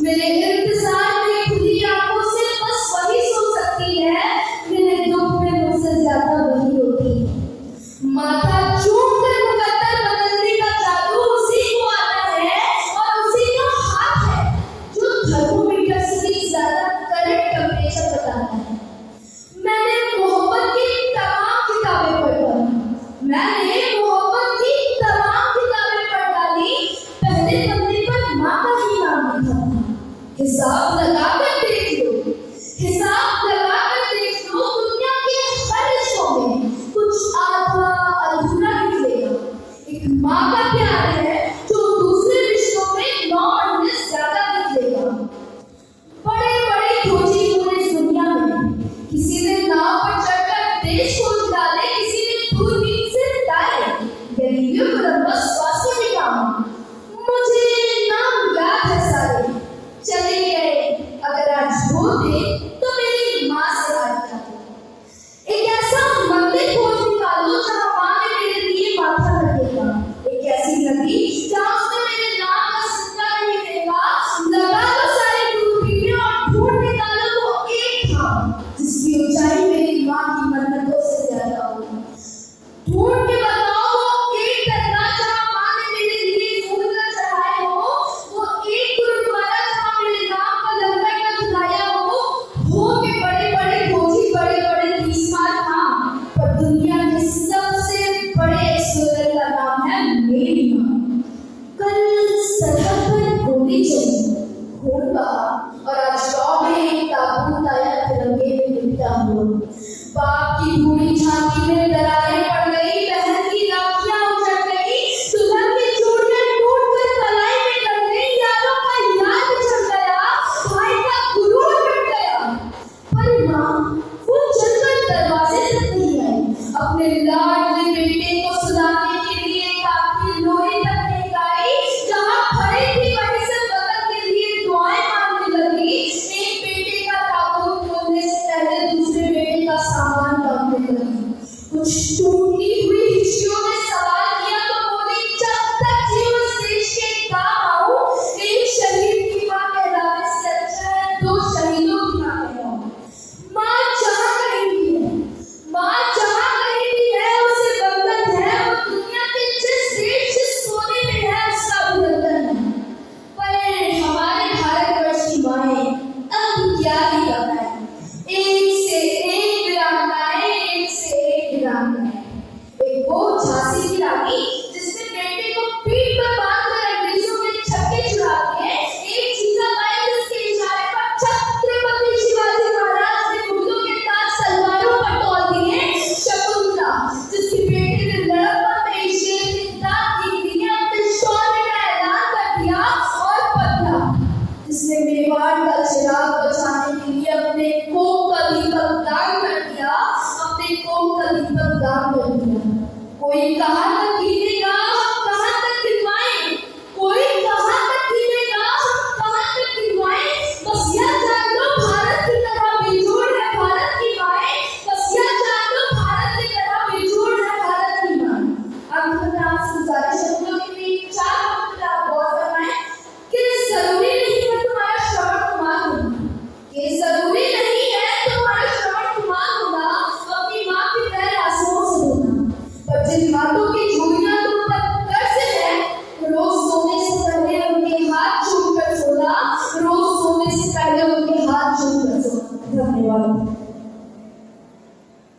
मेरे इंतजार में खुली आंखों से बस वही सो सकती है, मेरे दुख में मुझसे ज्यादा वही होती है। माथा चूम कर मुकद्दर बदलने का जादू उसी को आता है और उसी का हाथ है जो थर्मोमीटर से भी ज्यादा करेक्ट टेम्परेचर बताता है। मैंने मोहब्बत की तमाम किताबें पढ़ डाली, मैंने मोहब्बत की तमाम किताबें पढ़ डाली। पहले पन्ने पर माँ का ही नाम लिखा था। हिसाब लगाकर देख लो, हिसाब लगाकर देख लो, दुनिया के हर रिश्तों में कुछ आधा अधूरा निकलेगा। एक माँ का प्यार है जो दूसरे रिश्तों में 9 महीने ज्यादा निकलेगा। बड़े बड़े खोजी हुए इस दुनिया में, किसी ने नाव पर चढ़कर देश खोज डाले, किसी ने दूरबीन से तारे, Galileo Columbus, Vasco D gamma. मुझे नाम याद है सारे, चले गए अगर आज होते तो मेरी माँ से बात करते। एक ऐसा मंदिर खोज निकालो जहाँ माँ ने मेरे लिए माथा रखेगा, एक ऐसी नदी जहाँ उसने मेरे नाम का सिक्का नहीं देगा। लगा लो सारे दूरबीनें और ढूंढ निकालो वो एक धाम जिसकी ऊंचाई मेरी माँ की मन्नतों से ज्यादा हो। ढूंढ के बताओ वो एक दरगाह जहाँ माँ ने मेरे लिए फूल न चढ़ाए हो, वो एक गुरुद्वारा जहाँ मेरे नाम का लंगर न झुलाया हो के बड़े बड़े खोजी, बड़े बड़े 30 साल नाम, पर दुनिया के सबसे बड़े एक्सप्लोरर का नाम है मेरी माँ। कल सरहद पर गोली चली, खून बहा और आज गाँव में एक ताबूत आया तिरंगे में लिपटा हुआ। बाप की बूढ़ी झांकी में दरारें पड़ गई, बहन की राखियां उजड़ गई, दुल्हन की चूड़ियां टूटकर कलाई में लग गई, यारों का याद बिछड़ गया, भाई का गुरूर मिट गया। पर माँ वो चलकर दरवाजे तक नहीं आई, अपने लाडले बेटे को सुलाने के लिए काफी लोरी तक नहीं गाई। जहाँ खड़े थी वहीं से बदल के लिए दुआएं मांगने लगी। एक बेटे का ताबूत खोलने से पहले दूसरे बेटे का सामान बांधने लगी। कुछ टूटी हुई हिस्सों में सवाल किया तो बोली, जब तक जीव इस देश के काम आऊं, एक शहीद की माँ कहलाने से अच्छा है 2 शहीदों की माँ कहलाऊं। माँ जहाँ कहीं भी है, माँ जहाँ कहीं भी है उसे बंधन है, वो दुनिया के जिस देश जिस कोने में है उसका अभिनंदन है। पर हमारे भारतवर्ष की माएं अब क्या ही बताएं, एक से एक वीरांगनाएं, एक से एक वीरांगनाएं। एक वो झांसी की रानी जिसने बेटे को पीठ पर बांधकर अंग्रेजों के छक्के छुड़ा दिए, एक जीजाबाई जिसके इशारे पर छत्रपति शिवाजी महाराज ने मुगलों के ताज तलवारों पर तोड़ दिए, शकुंतला जिसके बेटे ने लड़कपन में शेर की दांत की दुनिया में शौर्य का ऐलान कर दिया, और पद्मा जिसने मेवाड़ का